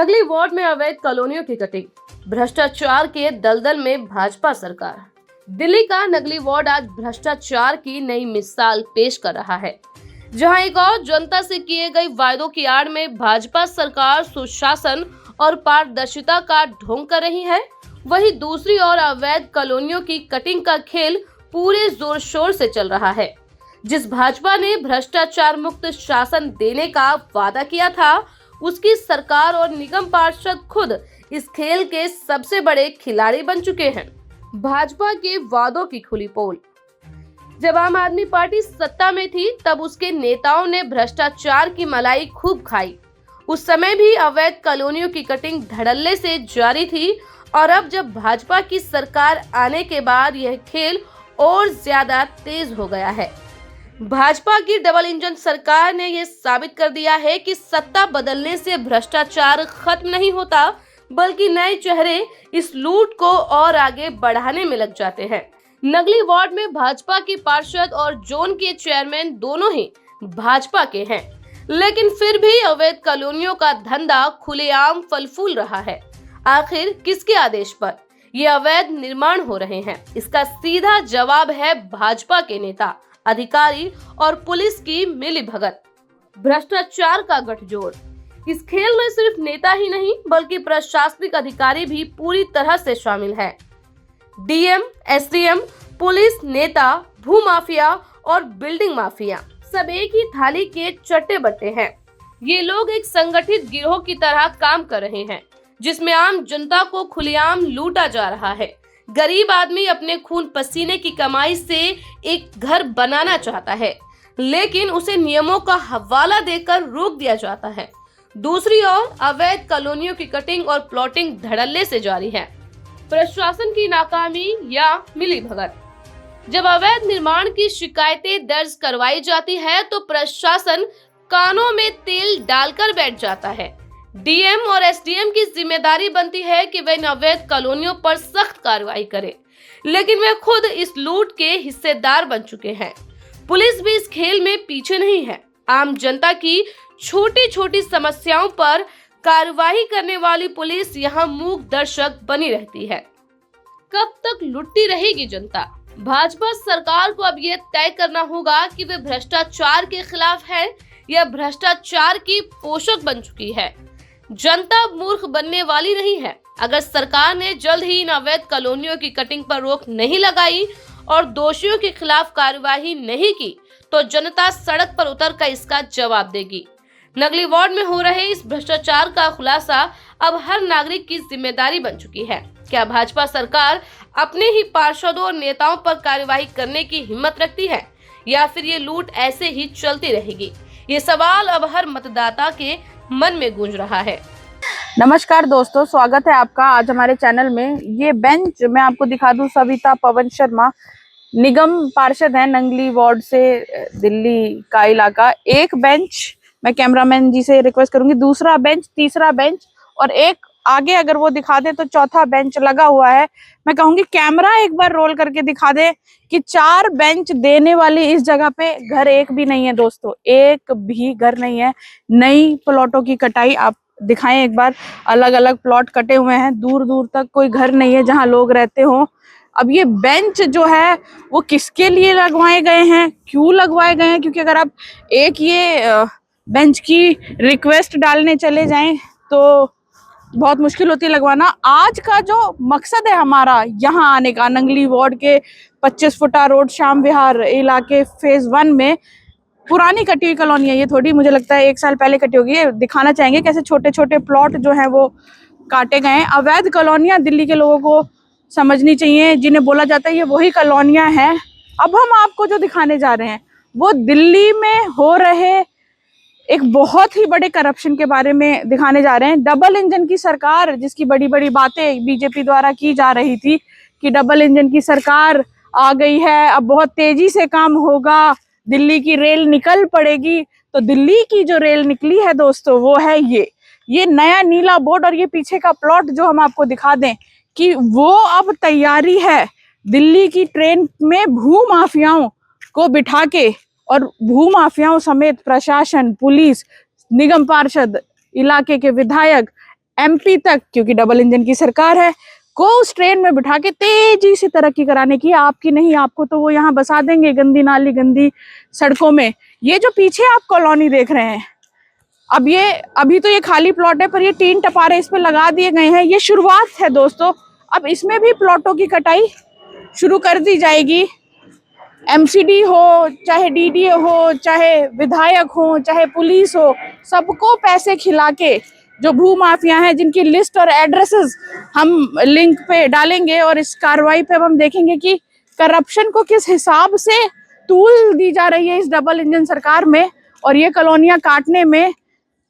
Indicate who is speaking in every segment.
Speaker 1: Nagli ward में अवैध कॉलोनियों की कटिंग, भ्रष्टाचार के दलदल में भाजपा सरकार। दिल्ली का नगली वार्ड आज भ्रष्टाचार की नई मिसाल पेश कर रहा है, जहां एक और जनता से किए गए वायदों की आड़ में भाजपा सरकार सुशासन और पारदर्शिता का ढोंग कर रही है, वहीं दूसरी ओर अवैध कॉलोनियों की कटिंग का खेल पूरे जोर शोर से चल रहा है। जिस भाजपा ने भ्रष्टाचार मुक्त शासन देने का वादा किया था, उसकी सरकार और निगम पार्षद खुद इस खेल के सबसे बड़े खिलाड़ी बन चुके हैं। भाजपा के वादों की खुली पोल। जब आम आदमी पार्टी सत्ता में थी, तब उसके नेताओं ने भ्रष्टाचार की मलाई खूब खाई। उस समय भी अवैध कॉलोनियों की कटिंग धड़ल्ले से जारी थी, और अब जब भाजपा की सरकार आने के बाद यह खेल और ज्यादा तेज हो गया है। भाजपा की डबल इंजन सरकार ने यह साबित कर दिया है कि सत्ता बदलने से भ्रष्टाचार खत्म नहीं होता, बल्कि नए चेहरे इस लूट को और आगे बढ़ाने में लग जाते हैं। नगली वार्ड में भाजपा की पार्षद और जोन के चेयरमैन दोनों ही भाजपा के हैं, लेकिन फिर भी अवैध कॉलोनियों का धंधा खुलेआम फल फूल रहा है। आखिर किसके आदेश पर ये अवैध निर्माण हो रहे हैं? इसका सीधा जवाब है भाजपा के नेता, अधिकारी और पुलिस की मिलीभगत, भ्रष्टाचार का गठजोड़। इस खेल में सिर्फ नेता ही नहीं, बल्कि प्रशासनिक अधिकारी भी पूरी तरह से शामिल है। डीएम, एसडीएम, पुलिस, नेता, भूमाफिया और बिल्डिंग माफिया सब एक ही थाली के चट्टे बट्टे हैं। ये लोग एक संगठित गिरोह की तरह काम कर रहे हैं, जिसमें आम जनता को खुलेआम लूटा जा रहा है। गरीब आदमी अपने खून पसीने की कमाई से एक घर बनाना चाहता है, लेकिन उसे नियमों का हवाला देकर रोक दिया जाता है। दूसरी ओर अवैध कॉलोनियों की कटिंग और प्लॉटिंग धड़ल्ले से जारी है। प्रशासन की नाकामी या मिलीभगत। जब अवैध निर्माण की शिकायतें दर्ज करवाई जाती है, तो प्रशासन कानों में तेल डालकर बैठ जाता है। डीएम और एसडीएम की जिम्मेदारी बनती है कि वे इन अवैध कॉलोनियों पर सख्त कार्रवाई करें, लेकिन वे खुद इस लूट के हिस्सेदार बन चुके हैं। पुलिस भी इस खेल में पीछे नहीं है। आम जनता की छोटी छोटी समस्याओं पर कार्रवाई करने वाली पुलिस यहाँ मूक दर्शक बनी रहती है। कब तक लुटती रहेगी जनता? भाजपा सरकार को अब यह तय करना होगा कि वे भ्रष्टाचार के खिलाफ है या भ्रष्टाचार की पोषक बन चुकी है। जनता मूर्ख बनने वाली नहीं है। अगर सरकार ने जल्द ही इन अवैध कॉलोनियों की कटिंग पर रोक नहीं लगाई और दोषियों के खिलाफ कार्यवाही नहीं की, तो जनता सड़क पर उतरकर इसका जवाब देगी। नगली वार्ड में हो रहे इस भ्रष्टाचार का खुलासा अब हर नागरिक की जिम्मेदारी बन चुकी है। क्या भाजपा सरकार अपने ही पार्षदों और नेताओं पर कार्यवाही करने की हिम्मत रखती है, या फिर ये लूट ऐसे ही चलती रहेगी? ये सवाल अब हर मतदाता के मन में गूंज रहा है।
Speaker 2: नमस्कार दोस्तों, स्वागत है आपका आज हमारे चैनल में। ये बेंच मैं आपको दिखा दूं, सविता पवन शर्मा निगम पार्षद है नंगली वार्ड से, दिल्ली का इलाका। एक बेंच मैं कैमरामैन जी से रिक्वेस्ट करूंगी, दूसरा बेंच, तीसरा बेंच और एक आगे अगर वो दिखा दे तो चौथा बेंच लगा हुआ है। मैं कहूंगी कैमरा एक बार रोल करके दिखा दे कि 4 बेंच देने वाली इस जगह पे घर एक भी नहीं है दोस्तों, एक भी घर नहीं है। नई प्लॉटों की कटाई आप दिखाएं एक बार, अलग अलग प्लॉट कटे हुए हैं, दूर दूर तक कोई घर नहीं है जहां लोग रहते हो। अब ये बेंच जो है वो किसके लिए लगवाए गए हैं, क्यों लगवाए गए हैं? क्योंकि अगर आप एक ये बेंच की रिक्वेस्ट डालने चले जाएं तो बहुत मुश्किल होती है लगवाना। आज का जो मकसद है हमारा यहाँ आने का, नंगली वार्ड के 25 फुटा रोड श्याम विहार इलाके फेज 1 में पुरानी कटी हुई कॉलोनी है। ये थोड़ी, मुझे लगता है 1 साल पहले कटी होगी। दिखाना चाहेंगे कैसे छोटे छोटे प्लॉट जो हैं वो काटे गए हैं। अवैध कॉलोनियां दिल्ली के लोगों को समझनी चाहिए, जिन्हें बोला जाता है ये वही कॉलोनियां हैं। अब हम आपको जो दिखाने जा रहे हैं वो दिल्ली में हो रहे एक बहुत ही बड़े करप्शन के बारे में दिखाने जा रहे हैं। डबल इंजन की सरकार, जिसकी बड़ी बड़ी बातें बीजेपी द्वारा की जा रही थी कि डबल इंजन की सरकार आ गई है, अब बहुत तेजी से काम होगा, दिल्ली की रेल निकल पड़ेगी। तो दिल्ली की जो रेल निकली है दोस्तों वो है ये नया नीला बोर्ड। और ये पीछे का प्लॉट जो हम आपको दिखा दें कि वो अब तैयारी है दिल्ली की ट्रेन में भू माफियाओं को बिठा के, और भू माफियाओं समेत प्रशासन, पुलिस, निगम पार्षद, इलाके के विधायक, MP तक, क्योंकि डबल इंजन की सरकार है, को उस ट्रेन में बिठा के तेजी से तरक्की कराने की। आपकी नहीं, आपको तो वो यहाँ बसा देंगे गंदी नाली गंदी सड़कों में। ये जो पीछे आप कॉलोनी देख रहे हैं, अभी तो ये खाली प्लॉट है, पर ये 3 टपारे इस पे लगा दिए गए हैं। ये शुरुआत है दोस्तों, अब इसमें भी प्लॉटों की कटाई शुरू कर दी जाएगी। MCD हो, चाहे DDA हो, चाहे विधायक हो, चाहे पुलिस हो, सबको पैसे खिला के जो भू माफिया हैं, जिनकी लिस्ट और एड्रेसेस हम लिंक पे डालेंगे, और इस कार्रवाई पे अब हम देखेंगे कि करप्शन को किस हिसाब से तूल दी जा रही है इस डबल इंजन सरकार में, और ये कॉलोनियां काटने में।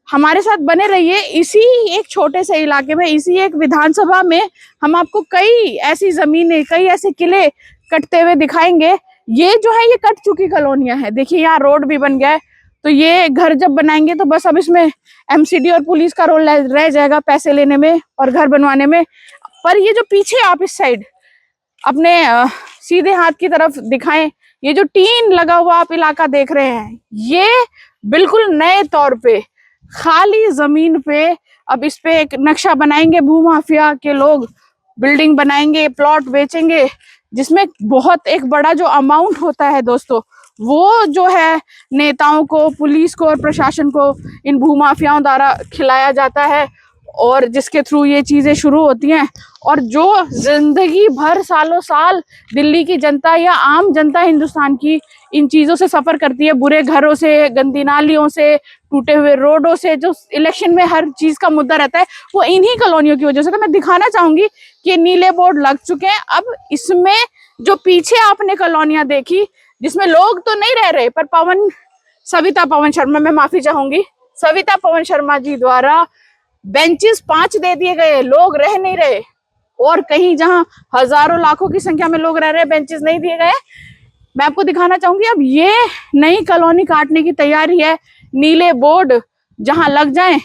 Speaker 2: हमारे साथ बने रहिए। इसी एक छोटे से इलाके में, इसी एक विधानसभा में हम आपको कई ऐसी जमीनें, कई ऐसे किले कटते हुए दिखाएंगे। ये जो है, ये कट चुकी कॉलोनियां हैं। देखिए यहाँ रोड भी बन गया है, तो ये घर जब बनाएंगे तो बस अब इसमें MCD और पुलिस का रोल रह जाएगा पैसे लेने में और घर बनवाने में। पर ये जो पीछे आप इस साइड अपने सीधे हाथ की तरफ दिखाएं, ये जो टीन लगा हुआ आप इलाका देख रहे हैं, ये बिल्कुल नए तौर पे खाली जमीन पे अब इस पे एक नक्शा बनाएंगे भू माफिया के लोग, बिल्डिंग बनाएंगे, प्लॉट बेचेंगे, जिसमें बहुत एक बड़ा जो अमाउंट होता है दोस्तों, वो जो है नेताओं को, पुलिस को और प्रशासन को इन भू माफियाओं द्वारा खिलाया जाता है, और जिसके थ्रू ये चीजें शुरू होती हैं। और जो जिंदगी भर सालों साल दिल्ली की जनता या आम जनता हिंदुस्तान की इन चीजों से सफर करती है, बुरे घरों से, गंदी नालियों से, टूटे हुए रोडों से, जो इलेक्शन में हर चीज का मुद्दा रहता है, वो इन्हीं कॉलोनियों की वजह से। तो मैं दिखाना चाहूंगी कि नीले बोर्ड लग चुके हैं। अब इसमें जो पीछे आपने कॉलोनियां देखी, जिसमें लोग तो नहीं रह रहे, पर सविता पवन शर्मा, मैं माफी चाहूंगी, सविता पवन शर्मा जी द्वारा बेंचेस 5 दे दिए गए, लोग रह नहीं रहे। और कहीं जहां हजारों लाखों की संख्या में लोग रह रहे, बेंचेस नहीं दिए गए। मैं आपको दिखाना चाहूंगी, अब ये नई कॉलोनी काटने की तैयारी है। नीले बोर्ड जहां लग जाएं,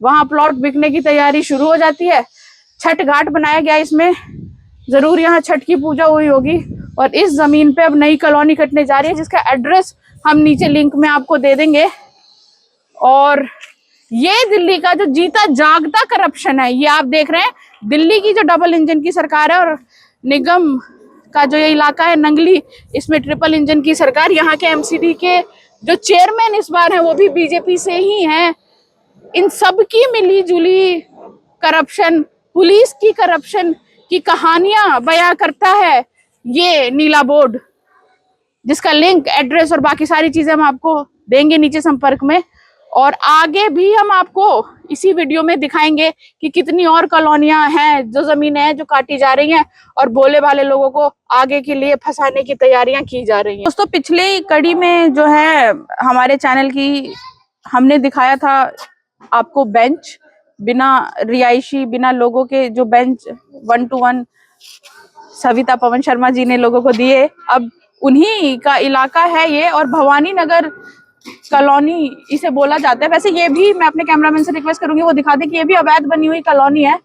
Speaker 2: वहां प्लॉट बिकने की तैयारी शुरू हो जाती है। छठ घाट बनाया गया, इसमें जरूर यहाँ छठ की पूजा हुई होगी। और इस जमीन पे अब नई कॉलोनी कटने जा रही है, जिसका एड्रेस हम नीचे लिंक में आपको दे देंगे। और ये दिल्ली का जो जीता जागता करप्शन है, ये आप देख रहे हैं। दिल्ली की जो डबल इंजन की सरकार है, और निगम का जो ये इलाका है नंगली, इसमें ट्रिपल इंजन की सरकार। यहाँ के MCD के जो चेयरमैन इस बार हैं, वो भी BJP से ही हैं। इन सब की मिली जुली करप्शन, पुलिस की करप्शन की कहानियां बयां करता है ये नीला बोर्ड, जिसका लिंक, एड्रेस और बाकी सारी चीजें हम आपको देंगे नीचे संपर्क में। और आगे भी हम आपको इसी वीडियो में दिखाएंगे कि कितनी और कॉलोनियां हैं, जो जमीनें हैं जो काटी जा रही हैं, और भोले भाले लोगों को आगे के लिए फंसाने की तैयारियां की जा रही हैं। दोस्तों, पिछले कड़ी में जो है हमारे चैनल की, हमने दिखाया था आपको बेंच, बिना रिहायशी, बिना लोगों के जो बेंच 1 to 1 सविता पवन शर्मा जी ने लोगों को दिए। अब उन्हीं का इलाका है ये, और भवानी नगर कॉलोनी इसे बोला जाता है। वैसे ये भी, मैं अपने कैमरामैन से रिक्वेस्ट करूंगी वो दिखा दे कि ये भी अवैध बनी हुई कॉलोनी है,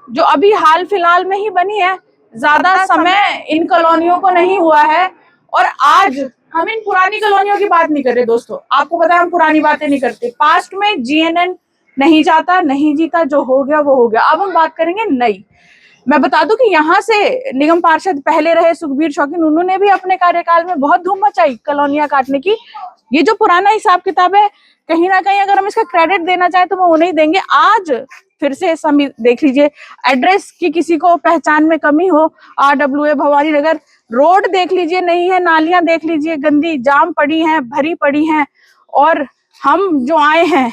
Speaker 2: जो अभी हाल फिलहाल में ही बनी है। ज्यादा समय इन कॉलोनियों को नहीं हुआ है। और आज हम इन पुरानी कॉलोनियों की बात नहीं कर रहे दोस्तों, आपको पता है हम पुरानी बातें नहीं करते। पास्ट में GNN नहीं जाता, नहीं जीता, जो हो गया वो हो गया। अब हम बात करेंगे नई। मैं बता दूं कि यहाँ से निगम पार्षद पहले रहे सुखबीर शौकीन, उन्होंने भी अपने कार्यकाल में बहुत धूम मचाई कॉलोनियां काटने की। ये जो पुराना हिसाब किताब है, कहीं ना कहीं अगर हम इसका क्रेडिट देना चाहें तो वो उन्हें देंगे। आज फिर से देख लीजिए, एड्रेस की किसी को पहचान में कमी हो, RWA भवानी नगर, रोड देख लीजिए नहीं है, नालियां देख लीजिए गंदी, जाम पड़ी हैं, भरी पड़ी हैं। और हम जो आए हैं,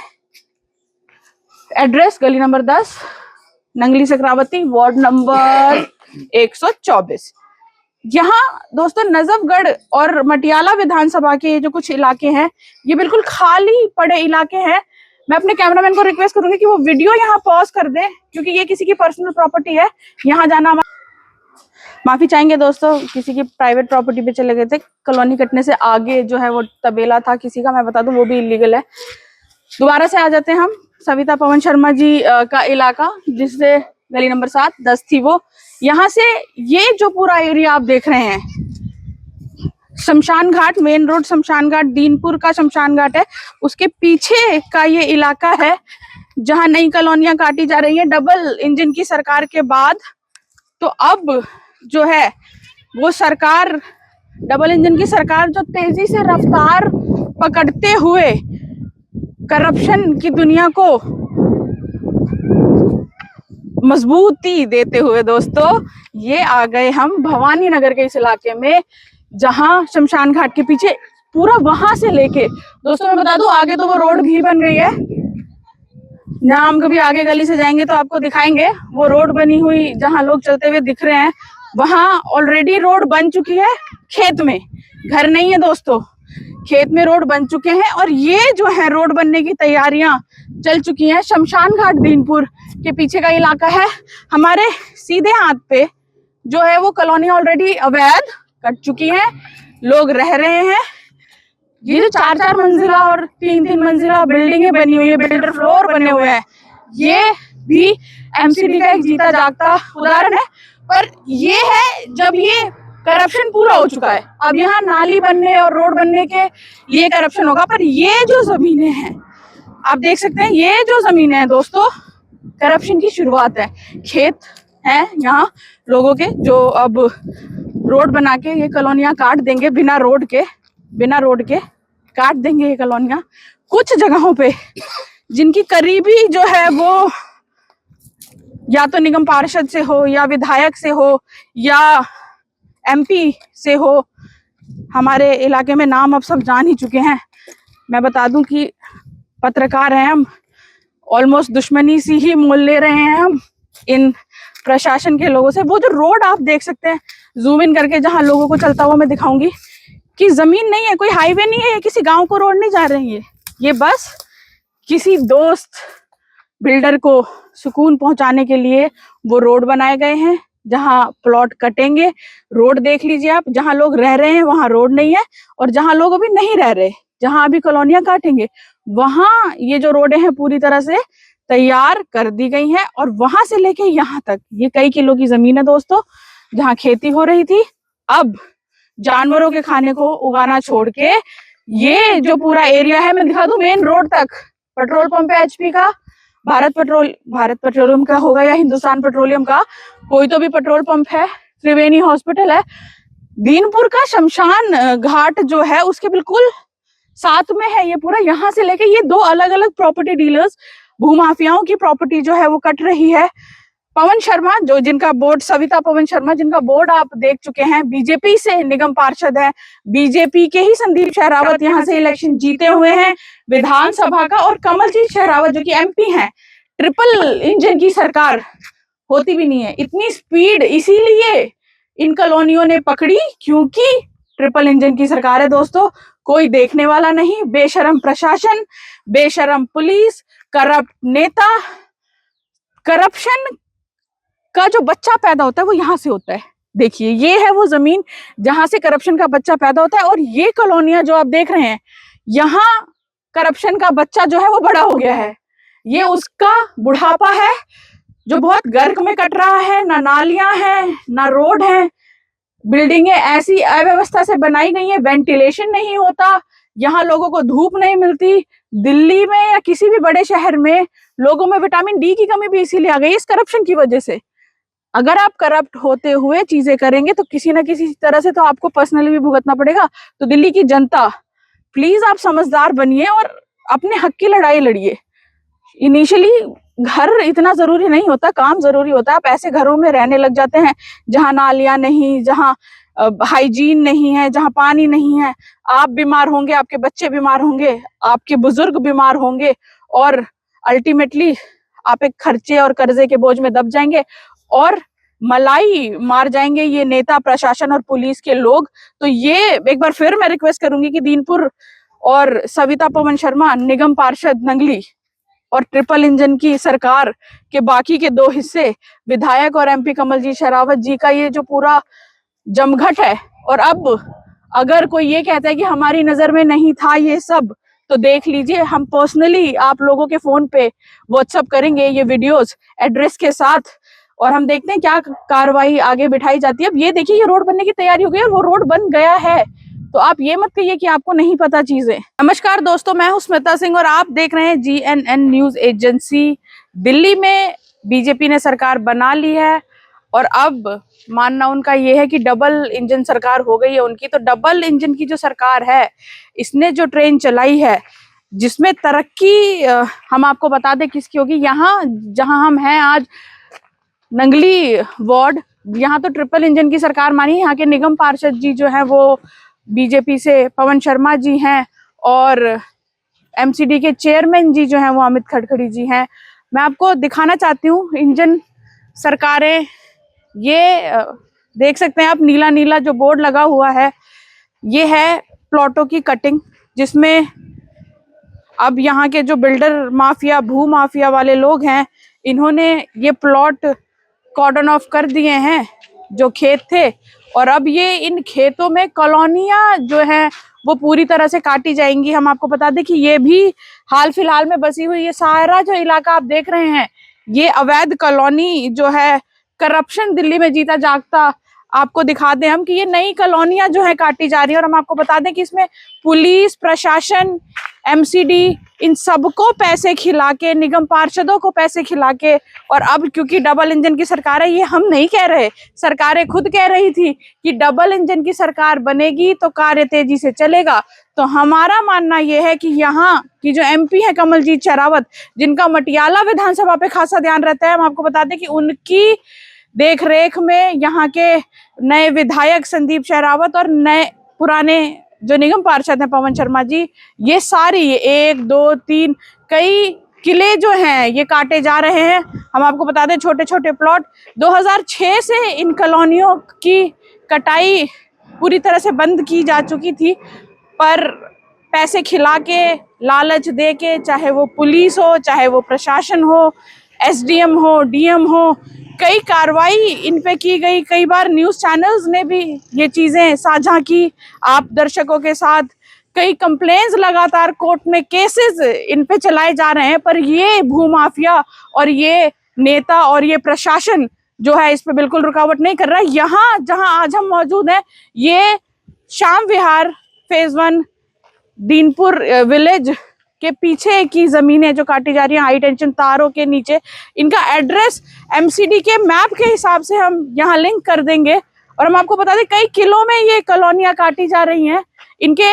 Speaker 2: एड्रेस गली नंबर 10, नंगली सक्रावती, वार्ड नंबर 124। यहाँ दोस्तों नजफगढ़ और मटियाला विधानसभा के जो कुछ इलाके हैं, ये बिल्कुल खाली पड़े इलाके हैं। मैं अपने कैमरामैन को रिक्वेस्ट करूंगी कि वो वीडियो यहाँ पॉज कर दे, क्योंकि ये किसी की पर्सनल प्रॉपर्टी है। यहाँ जाना, माफी चाहेंगे दोस्तों, किसी की प्राइवेट प्रॉपर्टी पे चले गए थे। कॉलोनी कटने से आगे जो है वो तबेला था किसी का, मैं बता दूं वो भी इलीगल है। दोबारा से आ जाते हैं हम, सविता पवन शर्मा जी का इलाका, जिससे गली नंबर 7, 10 थी वो। यहाँ से ये जो पूरा एरिया आप देख रहे हैं, शमशान घाट, मेन रोड शमशान घाट, दीनपुर का शमशान घाट है, उसके पीछे का ये इलाका है। जहां नई कॉलोनियां काटी जा रही हैं डबल इंजन की सरकार के बाद। तो अब जो है वो सरकार, डबल इंजन की सरकार जो तेजी से रफ्तार पकड़ते हुए करप्शन की दुनिया को मजबूती देते हुए दोस्तों, ये आ गए हम भवानी नगर के इस इलाके में, जहां शमशान घाट के पीछे पूरा वहां से लेके, दोस्तों मैं बता दूं आगे तो वो रोड भी बन गई है। जहां हम कभी आगे गली से जाएंगे तो आपको दिखाएंगे वो रोड बनी हुई, जहां लोग चलते हुए दिख रहे हैं वहां ऑलरेडी रोड बन चुकी है। खेत में, घर नहीं है दोस्तों, खेत में रोड बन चुके हैं। और ये जो है रोड बनने की तैयारियां चल चुकी हैं। शमशान घाट दीनपुर के पीछे का इलाका है। हमारे सीधे हाथ पे जो है वो कॉलोनी ऑलरेडी अवैध कट चुकी है, लोग रह रहे हैं। ये जो 4-4 मंजिला और 3-3 मंजिला बिल्डिंगें बनी हुई है, बिल्डर फ्लोर बने हुए हैं, ये भी एमसीडी का एक जीता जागता उदाहरण है। पर ये है जब ये करप्शन पूरा हो चुका है, अब यहाँ नाली बनने और रोड बनने के लिए करप्शन होगा। पर ये जो जमीनें हैं आप देख सकते हैं, ये जो जमीनें हैं दोस्तों, करप्शन की शुरुआत है। खेत हैं यहाँ लोगों के, जो अब रोड बना के ये कॉलोनियां काट देंगे, बिना रोड के काट देंगे ये कॉलोनियां। कुछ जगहों पे जिनकी करीबी जो है वो या तो निगम पार्षद से हो, या विधायक से हो, या एमपी से हो, हमारे इलाके में नाम अब सब जान ही चुके हैं। मैं बता दूं कि पत्रकार हैं हम, ऑलमोस्ट दुश्मनी सी ही मोल ले रहे हैं हम इन प्रशासन के लोगों से। वो जो रोड आप देख सकते हैं जूम इन करके, जहां लोगों को चलता हुआ मैं दिखाऊंगी कि जमीन नहीं है, कोई हाईवे नहीं है, किसी गांव को रोड नहीं जा रही है, ये बस किसी दोस्त बिल्डर को सुकून पहुंचाने के लिए वो रोड बनाए गए हैं। जहां प्लॉट कटेंगे, रोड देख लीजिए आप, जहां लोग रह रहे हैं वहां रोड नहीं है, और जहां लोग अभी नहीं रह रहे, जहां अभी कॉलोनियां काटेंगे, वहां ये जो रोडें हैं पूरी तरह से तैयार कर दी गई हैं। और वहां से लेके यहाँ तक ये कई किलो की जमीन है दोस्तों, जहां खेती हो रही थी, अब जानवरों के खाने को उगाना छोड़ के ये जो पूरा एरिया है, मैं दिखा दूं मेन रोड तक, पेट्रोल पंप है एचपी का, भारत पेट्रोलियम का होगा या हिंदुस्तान पेट्रोलियम का, कोई तो भी पेट्रोल पंप है, त्रिवेणी हॉस्पिटल है। दीनपुर का शमशान घाट जो है उसके बिल्कुल साथ में है ये पूरा। यहाँ से लेके ये 2 अलग अलग प्रॉपर्टी डीलर्स, भूमाफियाओं की प्रॉपर्टी जो है वो कट रही है। पवन शर्मा, जो जिनका बोर्ड, सविता पवन शर्मा, जिनका बोर्ड आप देख चुके हैं, बीजेपी से निगम पार्षद है, बीजेपी के ही संदीप शेरावत यहाँ से इलेक्शन जीते हुए हैं विधानसभा का, और कमलजीत शेरावत जो कि एमपी हैं। ट्रिपल इंजन की सरकार होती भी नहीं है, इतनी स्पीड इसीलिए इन कॉलोनियों ने पकड़ी क्योंकि ट्रिपल इंजन की सरकार है दोस्तों। कोई देखने वाला नहीं, बेशरम प्रशासन, बेशरम पुलिस, करप्ट नेता। करप्शन का जो बच्चा पैदा होता है वो यहाँ से होता है। देखिए ये है वो जमीन जहां से करप्शन का बच्चा पैदा होता है, और ये कॉलोनियां जो आप देख रहे हैं, यहाँ करप्शन का बच्चा जो है वो बड़ा हो गया है। ये उसका बुढ़ापा है जो बहुत गर्क में कट रहा है, ना नालियां हैं, ना रोड है, बिल्डिंगें ऐसी अव्यवस्था से बनाई गई है, वेंटिलेशन नहीं होता, यहाँ लोगों को धूप नहीं मिलती। दिल्ली में या किसी भी बड़े शहर में लोगों में विटामिन डी की कमी भी इसीलिए आ गई, इस करप्शन की वजह से। अगर आप करप्ट होते हुए चीजें करेंगे तो किसी ना किसी तरह से तो आपको पर्सनली भी भुगतना पड़ेगा। तो दिल्ली की जनता, प्लीज आप समझदार बनिए और अपने हक की लड़ाई लड़िए। इनिशियली घर इतना जरूरी नहीं होता, काम जरूरी होता है। आप ऐसे घरों में रहने लग जाते हैं जहां नालियां नहीं, जहां हाइजीन नहीं है, जहां पानी नहीं है, आप बीमार होंगे, आपके बच्चे बीमार होंगे, आपके बुजुर्ग बीमार होंगे, और अल्टीमेटली आप एक खर्चे और कर्जे के बोझ में दब जाएंगे और मलाई मार जाएंगे ये नेता, प्रशासन और पुलिस के लोग। तो ये एक बार फिर मैं रिक्वेस्ट करूंगी कि दीनपुर और सविता पवन शर्मा, निगम पार्षद नंगली और ट्रिपल इंजन की सरकार के बाकी के 2 हिस्से, विधायक और एमपी कमलजीत शेरावत जी का ये जो पूरा जमघट है। और अब अगर कोई ये कहता है कि हमारी नजर में नहीं था ये सब, तो देख लीजिए, हम पर्सनली आप लोगों के फोन पे व्हाट्सएप करेंगे ये वीडियोस एड्रेस के साथ, और हम देखते हैं क्या कार्रवाई आगे बिठाई जाती है। अब ये देखिए, ये रोड बनने की तैयारी हो गई और वो रोड बन गया है। तो आप ये मत कहिए कि आपको नहीं पता चीजें। नमस्कार दोस्तों, मैं हूं स्मिता सिंह और आप देख रहे हैं GNN न्यूज एजेंसी। दिल्ली में बीजेपी ने सरकार बना ली है और अब मानना उनका ये है कि डबल इंजन सरकार हो गई है उनकी। तो डबल इंजन की जो सरकार है, इसने जो ट्रेन चलाई है जिसमें तरक्की हम आपको बता दें किसकी होगी। यहाँ जहां हम हैं आज, नंगली वार्ड, यहाँ तो ट्रिपल इंजन की सरकार मानी। यहाँ के निगम पार्षद जी जो हैं वो बीजेपी से पवन शर्मा जी हैं और MCD के चेयरमैन जी जो हैं वो अमित खड़खड़ी जी हैं। मैं आपको दिखाना चाहती हूँ इंजन सरकारें। ये देख सकते हैं आप, नीला नीला जो बोर्ड लगा हुआ है, ये है प्लॉटों की कटिंग, जिसमें अब यहाँ के जो बिल्डर माफिया, भू माफिया वाले लोग हैं, इन्होंने ये प्लॉट कॉर्डन ऑफ कर दिए हैं जो खेत थे, और अब ये इन खेतों में कॉलोनियां जो हैं वो पूरी तरह से काटी जाएंगी। हम आपको बता दें कि ये भी हाल फिलहाल में बसी हुई, ये सारा जो इलाका आप देख रहे हैं, ये अवैध कॉलोनी जो है, करप्शन दिल्ली में जीता जागता आपको दिखा दें हम कि ये नई कॉलोनियां जो है काटी जा रही है। और हम आपको बता दें कि इसमें पुलिस प्रशासन, MCD, इन सबको पैसे खिला के, निगम पार्षदों को पैसे खिला के, और अब क्योंकि डबल इंजन की सरकार है, ये हम नहीं कह रहे, सरकारें खुद कह रही थी कि डबल इंजन की सरकार बनेगी तो कार्य तेजी से चलेगा। तो हमारा मानना यह है कि यहाँ की जो MP है कमलजीत शेरावत, जिनका मटियाला विधानसभा पे खासा ध्यान रहता है, हम आपको बता दें कि उनकी देख रेख में यहाँ के नए विधायक संदीप शेरावत और नए पुराने जो निगम पार्षद हैं पवन शर्मा जी, ये सारी 1 2 3 कई किले जो हैं ये काटे जा रहे हैं। हम आपको बता दें छोटे छोटे प्लॉट 2006 से इन कॉलोनियों की कटाई पूरी तरह से बंद की जा चुकी थी, पर पैसे खिला के, लालच दे के, चाहे वो पुलिस हो, चाहे वो प्रशासन हो, SDM हो, DM हो, कई कार्रवाई इन पे की गई। कई बार न्यूज चैनल्स ने भी ये चीजें साझा की आप दर्शकों के साथ। कई कंप्लेंट्स लगातार कोर्ट में, केसेस इन पे चलाए जा रहे हैं, पर ये भूमाफिया और ये नेता और ये प्रशासन जो है इस पे बिल्कुल रुकावट नहीं कर रहा है। यहाँ जहां आज हम मौजूद हैं, ये श्याम विहार फेज 1 दीनपुर विलेज के पीछे की जमीनें जो काटी जा रही हैं हाई टेंशन तारों के नीचे। इनका एड्रेस MCD के मैप के हिसाब से हम यहाँ लिंक कर देंगे। और हम आपको बता दें कई किलो में ये कॉलोनियां काटी जा रही हैं। इनके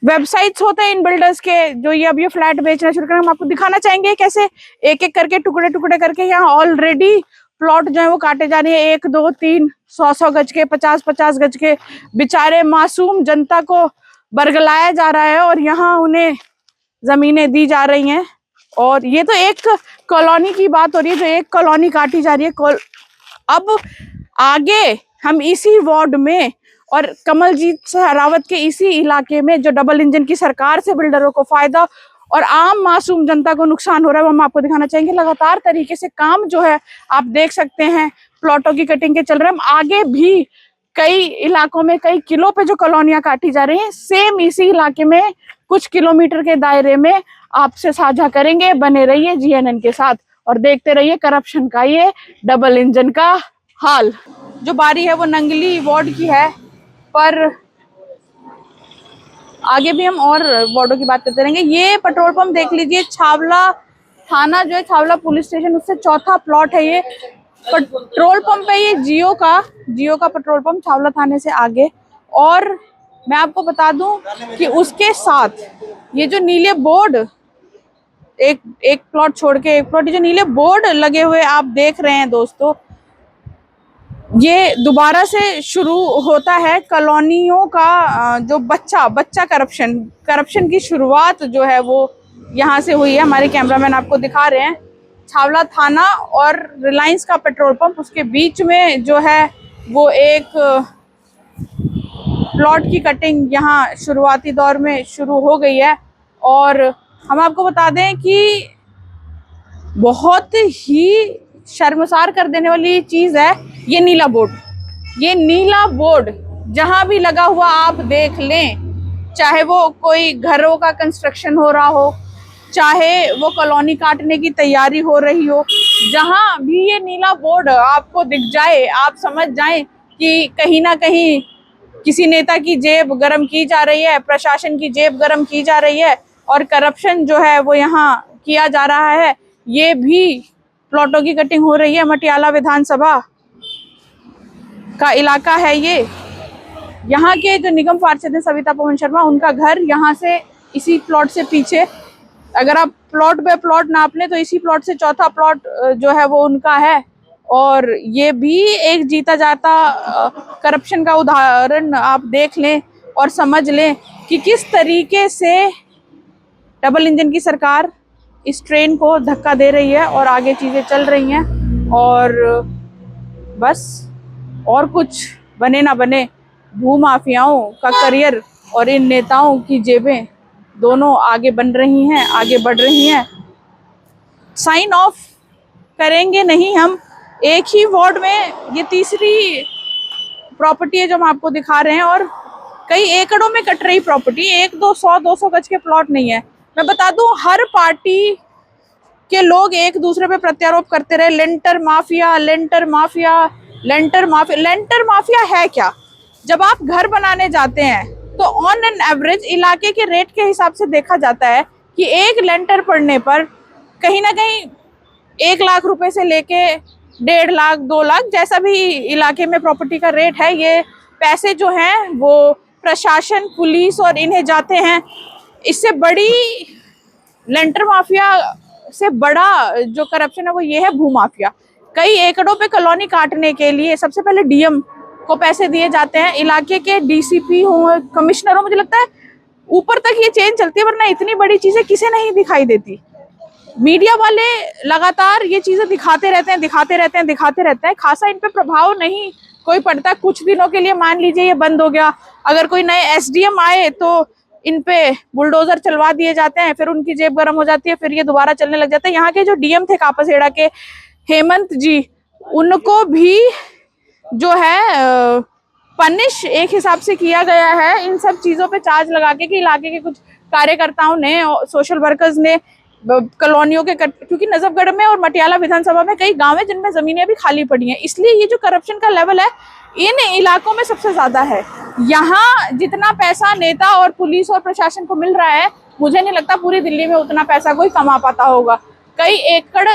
Speaker 2: वेबसाइट्स होते हैं इन बिल्डर्स के, जो ये अब ये फ्लैट बेचना शुरू करें। हम आपको दिखाना चाहेंगे कैसे एक एक करके, टुकड़े टुकड़े करके यहाँ ऑलरेडी प्लॉट जो है वो काटे जा रहे हैं। 1 2 3 100 गज के, 50 गज के, बेचारे मासूम जनता को बरगलाया जा रहा है और यहाँ उन्हें जमीनें दी जा रही हैं। और ये तो एक कॉलोनी की बात हो रही है, जो एक कॉलोनी काटी जा रही है। अब आगे हम इसी वार्ड में और कमलजीत शेरावत के इसी इलाके में जो डबल इंजन की सरकार से बिल्डरों को फायदा और आम मासूम जनता को नुकसान हो रहा है, वो हम आपको दिखाना चाहेंगे। लगातार तरीके से काम जो है आप देख सकते हैं, प्लॉटों की कटिंग के चल रहे हैं। हम आगे भी कई इलाकों में, कई किलो पे जो कॉलोनियां काटी जा रही हैं, सेम इसी इलाके में कुछ किलोमीटर के दायरे में आपसे साझा करेंगे। बने रहिए GNN के साथ और देखते रहिए करप्शन का ये डबल इंजन का हाल। जो बारी है वो नंगली वार्ड की है, पर आगे भी हम और वार्डों की बात करते रहेंगे। ये पेट्रोल पंप देख लीजिए, छावला थाना जो है, छावला पुलिस स्टेशन, उससे चौथा प्लॉट है ये पेट्रोल पंप है। ये जियो का पेट्रोल पंप, छावला थाने से आगे। और मैं आपको बता दूं कि उसके साथ ये जो नीले बोर्ड, एक प्लॉट छोड़ के एक प्लॉट, जो नीले बोर्ड लगे हुए आप देख रहे हैं दोस्तों, ये दोबारा से शुरू होता है कॉलोनियों का जो बच्चा करप्शन की शुरुआत जो है वो यहाँ से हुई है। हमारे कैमरामैन आपको दिखा रहे हैं, छावला थाना और रिलायंस का पेट्रोल पंप, उसके बीच में जो है वो एक प्लॉट की कटिंग यहाँ शुरुआती दौर में शुरू हो गई है। और हम आपको बता दें कि बहुत ही शर्मसार कर देने वाली चीज है ये नीला बोर्ड। ये नीला बोर्ड जहां भी लगा हुआ आप देख लें, चाहे वो कोई घरों का कंस्ट्रक्शन हो रहा हो, चाहे वो कॉलोनी काटने की तैयारी हो रही हो, जहां भी ये नीला बोर्ड आपको दिख जाए, आप समझ जाएं कि कहीं ना कहीं किसी नेता की जेब गरम की जा रही है, प्रशासन की जेब गरम की जा रही है और करप्शन जो है वो यहाँ किया जा रहा है। ये भी प्लॉटों की कटिंग हो रही है। मटियाला विधानसभा का इलाका है ये। यहाँ के जो निगम पार्षद हैं सविता पवन शर्मा, उनका घर यहाँ से इसी प्लॉट से पीछे, अगर आप प्लॉट पे प्लॉट नाप लें तो इसी प्लॉट से चौथा प्लॉट जो है वो उनका है। और ये भी एक जीता जाता करप्शन का उदाहरण आप देख लें और समझ लें कि किस तरीके से डबल इंजन की सरकार इस ट्रेन को धक्का दे रही है और आगे चीजें चल रही हैं। और बस और कुछ बने ना बने, भूमाफियाओं का करियर और इन नेताओं की जेबें दोनों आगे बन रही हैं, आगे बढ़ रही हैं। साइन ऑफ करेंगे नहीं हम। एक ही वार्ड में ये तीसरी प्रॉपर्टी है जो हम आपको दिखा रहे हैं और कई एकड़ों में कट रही प्रॉपर्टी, 100-200 गज के प्लॉट नहीं है। मैं बता दूं, हर पार्टी के लोग एक दूसरे पे प्रत्यारोप करते रहे, लेंटर माफिया, लेंटर माफिया, लेंटर माफिया। लेंटर माफिया है क्या? जब आप घर बनाने जाते हैं तो ऑन एन एवरेज इलाके के रेट के हिसाब से देखा जाता है कि एक लेंटर पड़ने पर कहीं ना कहीं 1 लाख रुपए से लेके 1.5 लाख 2 लाख, जैसा भी इलाके में प्रॉपर्टी का रेट है, ये पैसे जो हैं वो प्रशासन, पुलिस और इन्हें जाते हैं। इससे बड़ी लेंटर माफिया से बड़ा जो करप्शन है वो ये है भूमाफिया। कई एकड़ों पे कॉलोनी काटने के लिए सबसे पहले डीएम को पैसे दिए जाते हैं, इलाके के डीसीपी हो, कमिश्नर हो, मुझे लगता है ऊपर तक ये चेन चलती है, वरना इतनी बड़ी चीजें किसे नहीं दिखाई देती। मीडिया वाले लगातार ये चीजें दिखाते रहते हैं, खासा इन पे प्रभाव नहीं कोई पड़ता। कुछ दिनों के लिए मान लीजिए ये बंद हो गया, अगर कोई नए एसडीएम आए तो इन पे बुलडोजर चलवा दिए जाते हैं, फिर उनकी जेब गर्म हो जाती है, फिर ये दोबारा चलने लग जाता है। यहाँ के जो डीएम थे कापासेड़ा के, हेमंत जी, उनको भी जो है पनिश एक हिसाब से किया गया है इन सब चीजों पे चार्ज लगा के कि इलाके के कुछ कार्यकर्ताओं ने, सोशल वर्कर्स ने कॉलोनियों के क्योंकि नजफगढ़ में और मटियाला विधानसभा में कई गांव है जिनमें जमीनें भी खाली पड़ी हैं, इसलिए ये जो करप्शन का लेवल है इन इलाकों में सबसे ज्यादा है। यहाँ जितना पैसा नेता और पुलिस और प्रशासन को मिल रहा है, मुझे नहीं लगता पूरी दिल्ली में उतना पैसा कोई कमा पाता होगा। कई एकड़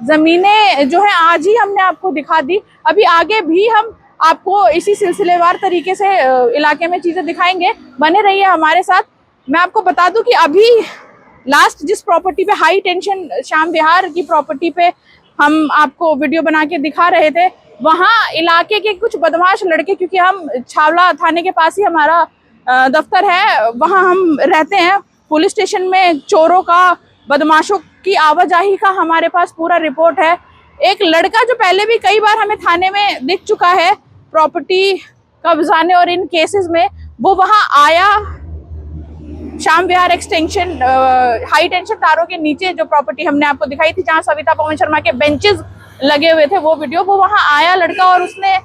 Speaker 2: जमीनें जो है आज ही हमने आपको दिखा दी, अभी आगे भी हम आपको इसी सिलसिलेवार तरीके से इलाके में चीजें दिखाएंगे। बने रहिए हमारे साथ। मैं आपको बता दूं कि अभी लास्ट जिस प्रॉपर्टी पे हाई टेंशन, श्याम विहार की प्रॉपर्टी पे हम आपको वीडियो बना के दिखा रहे थे, वहाँ इलाके के कुछ बदमाश लड़के, क्योंकि हम छावला थाने के पास ही हमारा दफ्तर है, वहाँ हम रहते हैं, पुलिस स्टेशन में चोरों का, बदमाशों की आवाजाही का हमारे पास पूरा रिपोर्ट है। एक लड़का जो पहले भी कई बार हमें थाने में दिख चुका है प्रॉपर्टी कब्जाने और इन केसेस में, वो वहाँ आया श्याम विहार एक्सटेंशन हाई टेंशन तारों के नीचे जो प्रॉपर्टी हमने आपको दिखाई थी, जहाँ सविता पवन शर्मा के बेंचेस लगे हुए थे, वो वीडियो, वो वहाँ आया लड़का और उसने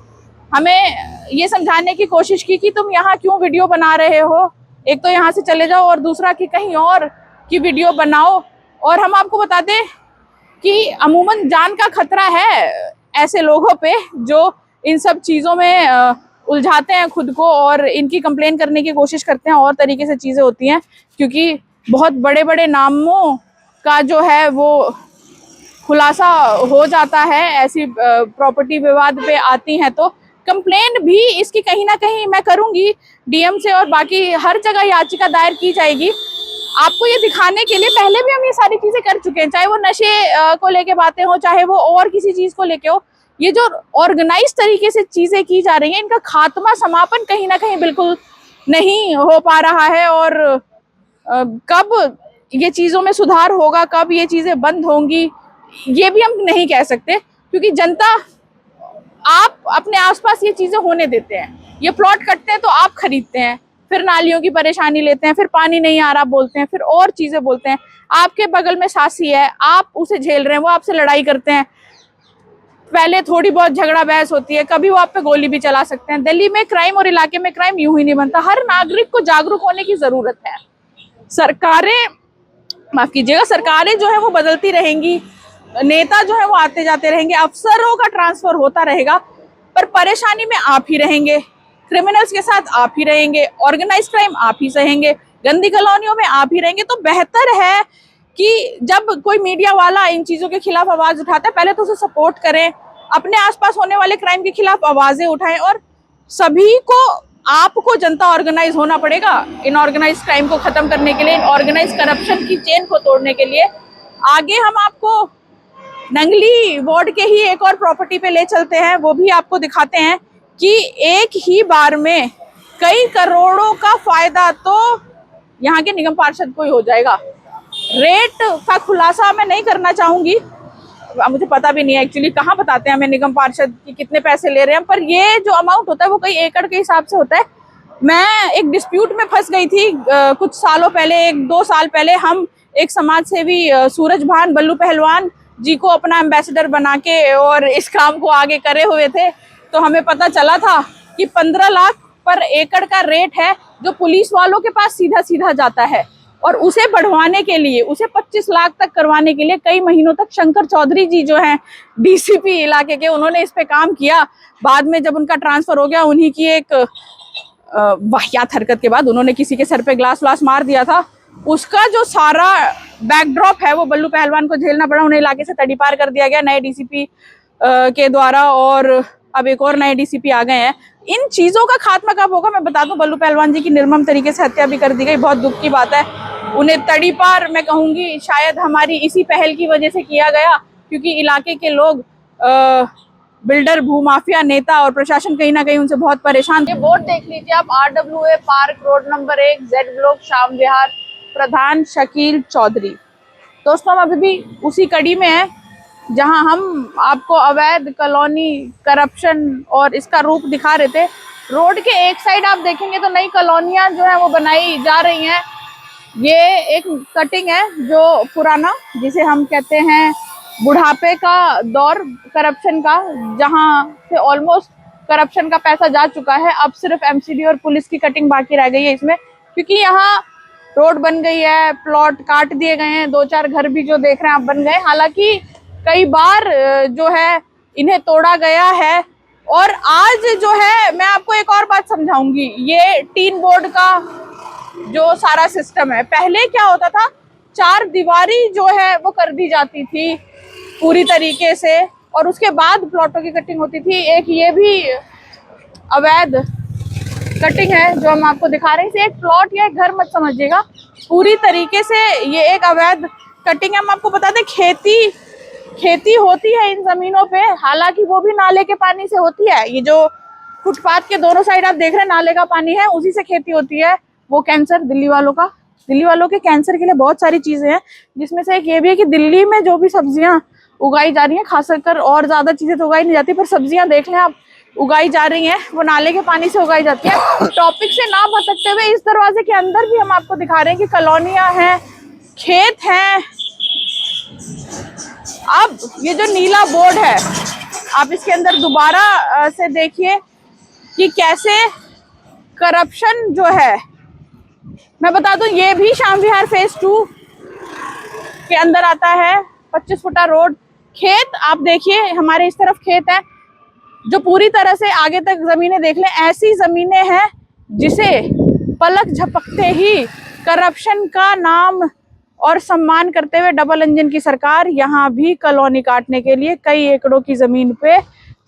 Speaker 2: हमें ये समझाने की कोशिश की कि तुम यहाँ क्यों वीडियो बना रहे हो, एक तो यहाँ से चले जाओ और दूसरा कि कहीं और की वीडियो बनाओ। और हम आपको बता दें कि अमूमन जान का खतरा है ऐसे लोगों पे जो इन सब चीज़ों में उलझाते हैं खुद को और इनकी कंप्लेन करने की कोशिश करते हैं और तरीके से चीज़ें होती हैं, क्योंकि बहुत बड़े बड़े नामों का जो है वो खुलासा हो जाता है ऐसी प्रॉपर्टी विवाद पे आती हैं। तो कंप्लेन भी इसकी कहीं ना कहीं मैं करूंगी डीएम से और बाकी हर जगह याचिका दायर की जाएगी। आपको ये दिखाने के लिए पहले भी हम ये सारी चीजें कर चुके हैं, चाहे वो नशे को लेके बातें हो, चाहे वो और किसी चीज को लेके हो। ये जो ऑर्गेनाइज तरीके से चीजें की जा रही हैं, इनका खात्मा, समापन कहीं ना कहीं बिल्कुल नहीं हो पा रहा है। और कब ये चीजों में सुधार होगा, कब ये चीजें बंद होंगी, ये भी हम नहीं कह सकते, क्योंकि जनता, आप अपने आसपास ये चीजें होने देते हैं, ये प्लॉट कटते हैं तो आप खरीदते हैं, फिर नालियों की परेशानी लेते हैं, फिर पानी नहीं आ रहा बोलते हैं, फिर और चीजें बोलते हैं। आपके बगल में सासी है, आप उसे झेल रहे हैं, वो आपसे लड़ाई करते हैं, पहले थोड़ी बहुत झगड़ा बहस होती है, कभी वो आप पे गोली भी चला सकते हैं। दिल्ली में क्राइम और इलाके में क्राइम यूं ही नहीं बनता। हर नागरिक को जागरूक होने की जरूरत है। सरकारें, माफ कीजिएगा, सरकारें जो है वो बदलती रहेंगी, नेता जो है वो आते जाते रहेंगे, अफसरों का ट्रांसफर होता रहेगा, पर परेशानी में आप ही रहेंगे। क्रिमिनल्स के साथ आप ही रहेंगे, ऑर्गेनाइज क्राइम आप ही सहेंगे, गंदी कॉलोनियों में आप ही रहेंगे। तो बेहतर है कि जब कोई मीडिया वाला इन चीजों के खिलाफ आवाज उठाता है, पहले तो उसे सपोर्ट करें, अपने आसपास होने वाले क्राइम के खिलाफ आवाजें उठाएं। और सभी को, आपको जनता ऑर्गेनाइज होना पड़ेगा इन ऑर्गेनाइज क्राइम को खत्म करने के लिए, इन ऑर्गेनाइज करप्शन की चेन को तोड़ने के लिए। आगे हम आपको नंगली वार्ड के ही एक और प्रॉपर्टी पे ले चलते हैं, वो भी आपको दिखाते हैं कि एक ही बार में कई करोड़ों का फायदा तो यहाँ के निगम पार्षद को ही हो जाएगा। रेट का खुलासा मैं नहीं करना चाहूंगी, मुझे पता भी नहीं है एक्चुअली कहाँ बताते हैं हमें निगम पार्षद की कितने पैसे ले रहे हैं, पर ये जो अमाउंट होता है वो कई एकड़ के हिसाब से होता है। मैं एक डिस्प्यूट में फंस गई थी कुछ सालों पहले, 1-2 साल पहले। हम एक समाज सेवी सूरज भान बल्लू पहलवान जी को अपना एम्बेसडर बना के और इस काम को आगे करे हुए थे। तो हमें पता चला था कि 15 लाख पर एकड़ का रेट है जो पुलिस वालों के पास सीधा सीधा जाता है, और उसे बढ़वाने के लिए, उसे 25 लाख तक करवाने के लिए कई महीनों तक शंकर चौधरी जी जो हैं डीसीपी इलाके के, उन्होंने इस पे काम किया। बाद में जब उनका ट्रांसफर हो गया, उन्हीं की एक वाहियात हरकत के बाद उन्होंने किसी के सर पे ग्लास व्लास मार दिया था। उसका जो सारा बैकड्रॉप है वो बल्लू पहलवान को झेलना पड़ा। उन्हें इलाके से तड़ीपार कर दिया गया नए डीसीपी के द्वारा, और अब एक और नए डीसीपी आ गए हैं। इन चीजों का खात्मा कब होगा मैं बता दूं। बल्लू पहलवान जी की निर्मम तरीके से हत्या भी कर दी गई, बहुत दुख की बात है। उन्हें तड़ीपार मैं कहूंगी शायद हमारी इसी पहल की वजह से किया गया, क्योंकि इलाके के लोग बिल्डर, भूमाफिया नेता और प्रशासन कहीं ना कहीं उनसे बहुत परेशान थे। बोर्ड देख लीजिए आप, RWA park road number 1 Z block शाम विहार, प्रधान शकील चौधरी। दोस्तों हम अभी भी उसी कड़ी में हैं जहां हम आपको अवैध कॉलोनी, करप्शन और इसका रूप दिखा रहे थे। रोड के एक साइड आप देखेंगे तो नई कॉलोनियां जो है वो बनाई जा रही हैं। ये एक कटिंग है जो पुराना, जिसे हम कहते हैं बुढ़ापे का दौर करप्शन का, जहां से ऑलमोस्ट करप्शन का पैसा जा चुका है। अब सिर्फ एमसीडी और पुलिस की कटिंग बाकी रह गई है इसमें, क्योंकि यहाँ रोड बन गई है, प्लॉट काट दिए गए हैं, 2-4 घर भी जो देख रहे हैं आप बन गए। हालांकि कई बार जो है इन्हें तोड़ा गया है। और आज जो है मैं आपको एक और बात समझाऊंगी, ये टीन बोर्ड का जो सारा सिस्टम है, पहले क्या होता था, 4 दीवारी जो है वो कर दी जाती थी पूरी तरीके से, और उसके बाद प्लॉटों की कटिंग होती थी। एक ये भी अवैध कटिंग है जो हम आपको दिखा रहे हैं। इसे एक प्लॉट या एक घर मत समझिएगा, पूरी तरीके से ये एक अवैध कटिंग है। हम आपको बता दें खेती होती है इन जमीनों पे, हालांकि वो भी नाले के पानी से होती है। ये जो फुटपाथ के दोनों साइड आप देख रहे हैं नाले का पानी है, उसी से खेती होती है। वो कैंसर दिल्ली वालों के कैंसर के लिए बहुत सारी चीजें हैं, जिसमें से एक ये भी है कि दिल्ली में जो भी सब्जियां उगाई जा रही हैं, खासकर और ज्यादा चीजें तो उगाई नहीं जाती, पर सब्जियां देख लें आप उगाई जा रही हैं वो नाले के पानी से उगाई जाती है। टॉपिक से ना भटकते हुए इस दरवाजे के अंदर भी हम आपको दिखा रहे हैं कि कॉलोनियां हैं, खेत हैं। अब ये जो नीला बोर्ड है, आप इसके अंदर दोबारा से देखिए कि कैसे करप्शन जो है, मैं बता दूं ये भी शाम विहार फेज 2 के अंदर आता है। 25 फुटा रोड, खेत आप देखिए, हमारे इस तरफ खेत है जो पूरी तरह से आगे तक जमीनें देख लें, ऐसी जमीनें हैं जिसे पलक झपकते ही करप्शन का नाम और सम्मान करते हुए डबल इंजन की सरकार यहाँ भी कॉलोनी काटने के लिए कई एकड़ों की जमीन पे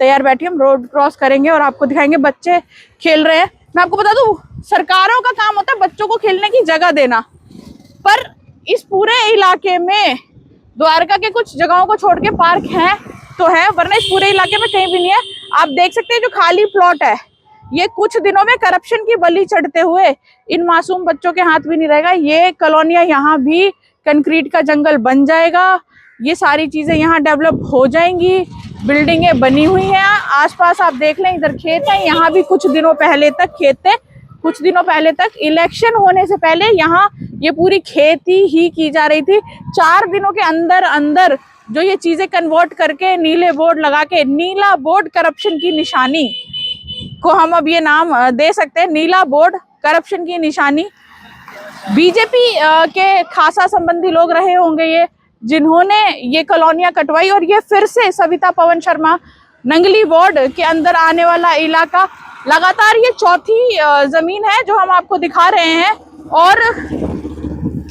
Speaker 2: तैयार बैठी। हम रोड क्रॉस करेंगे और आपको दिखाएंगे बच्चे खेल रहे हैं। मैं आपको बता दूं, सरकारों का काम होता है बच्चों को खेलने की जगह देना, पर इस पूरे इलाके में द्वारका के कुछ जगहों को छोड़ के पार्क हैं तो है, वरना इस पूरे इलाके में कहीं भी नहीं है। आप देख सकते हैं जो खाली प्लॉट है, ये कुछ दिनों में करप्शन की बलि चढ़ते हुए इन मासूम बच्चों के हाथ भी नहीं रहेगा। ये कॉलोनियां यहाँ भी कंक्रीट का जंगल बन जाएगा, ये सारी चीजें यहाँ डेवलप हो जाएंगी, बिल्डिंगें बनी हुई हैं। आसपास आप देख लें, इधर खेत है, यहाँ भी कुछ दिनों पहले तक खेत थे। कुछ दिनों पहले तक इलेक्शन होने से पहले यहाँ ये पूरी खेती ही की जा रही थी। 4 दिनों के अंदर अंदर जो ये चीजें कन्वर्ट करके नीले बोर्ड लगा के, नीला बोर्ड करप्शन की निशानी को हम अब ये नाम दे सकते हैं, नीला बोर्ड करप्शन की निशानी। बीजेपी के खासा संबंधी लोग रहे होंगे ये, जिन्होंने ये कॉलोनियां कटवाई, और ये फिर से सविता पवन शर्मा नंगली वार्ड के अंदर आने वाला इलाका। लगातार ये चौथी जमीन है जो हम आपको दिखा रहे हैं और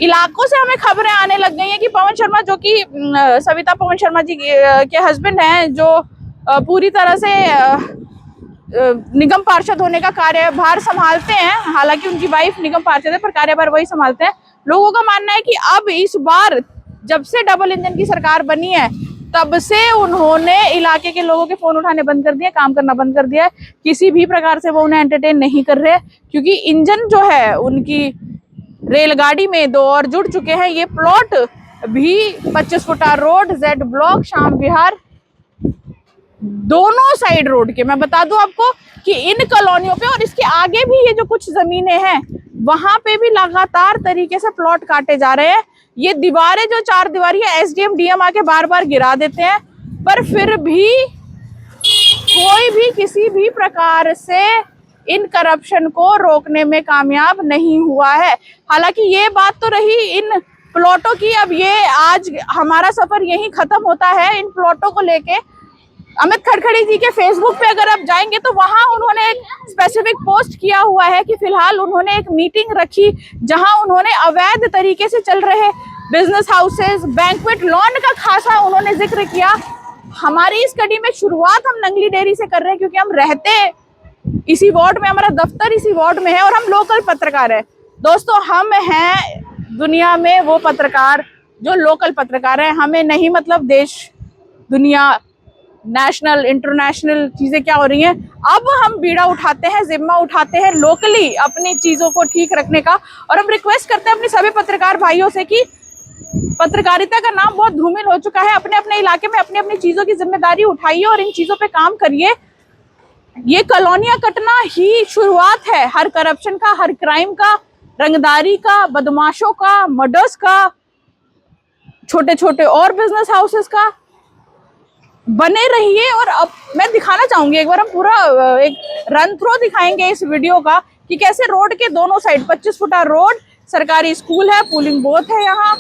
Speaker 2: इलाकों से हमें खबरें आने लग गई हैं कि पवन शर्मा, जो कि सविता पवन शर्मा जी के हस्बैंड हैं, जो पूरी तरह से निगम पार्षद होने का कार्यभार संभालते हैं, हालांकि उनकी वाइफ निगम पार्षद है पर कार्यभार वही संभालते हैं। लोगों का मानना है कि अब इस बार जब से डबल इंजन की सरकार बनी है तब से उन्होंने इलाके के लोगों के फोन उठाने बंद कर दिए, काम करना बंद कर दिया है। किसी भी प्रकार से वो उन्हें एंटरटेन नहीं कर रहे, क्योंकि इंजन जो है उनकी रेलगाड़ी में दो और जुड़ चुके हैं। ये प्लॉट भी 25 फुटा रोड, जेड ब्लॉक, शाम विहार, दोनों साइड रोड के। मैं बता दूं आपको कि इन कॉलोनियों पे और इसके आगे भी ये जो कुछ जमीनें हैं वहां पे भी लगातार तरीके से प्लॉट काटे जा रहे हैं। ये दीवारें जो 4 दीवारी है, एसडीएम डीएम आके बार बार गिरा देते हैं, पर फिर भी कोई भी किसी भी प्रकार से इन करप्शन को रोकने में कामयाब नहीं हुआ है। हालांकि ये बात तो रही इन प्लॉटों की। अब ये आज हमारा सफर यहीं खत्म होता है इन प्लॉटों को लेके। अमित खड़खड़ी जी के फेसबुक पे अगर आप जाएंगे तो वहां उन्होंने एक स्पेसिफिक पोस्ट किया हुआ है कि फिलहाल उन्होंने एक मीटिंग रखी जहां उन्होंने अवैध तरीके से चल रहे बिजनेस हाउसेस, बैंक्वेट लॉन का खासा उन्होंने जिक्र किया। हमारी इस कड़ी में शुरुआत हम नंगली डेयरी से कर रहे हैं, क्योंकि हम रहते इसी वार्ड में, हमारा दफ्तर इसी वार्ड में है और हम लोकल पत्रकार है। दोस्तों, हम हैं दुनिया में वो पत्रकार जो लोकल पत्रकार है। हमें नहीं मतलब देश दुनिया, नेशनल इंटरनेशनल चीजें क्या हो रही हैं। अब हम बीड़ा उठाते हैं, जिम्मा उठाते हैं लोकली अपनी चीजों को ठीक रखने का। और हम रिक्वेस्ट करते हैं अपने सभी पत्रकार भाइयों से कि पत्रकारिता का नाम बहुत धूमिल हो चुका है, अपने अपने इलाके में अपनी अपनी चीजों की जिम्मेदारी उठाइए और इन चीजों पे काम करिए। ये कॉलोनियां कटना ही शुरुआत है हर करप्शन का, हर क्राइम का, रंगदारी का, बदमाशों का, मर्डर्स का, छोटे छोटे और बिजनेस हाउसेस का। बने रहिए। और अब मैं दिखाना चाहूंगी, एक बार हम पूरा एक रन थ्रो दिखाएंगे इस वीडियो का कि कैसे रोड के दोनों साइड 25 फुटा रोड, सरकारी स्कूल है, पूलिंग बूथ है यहाँ,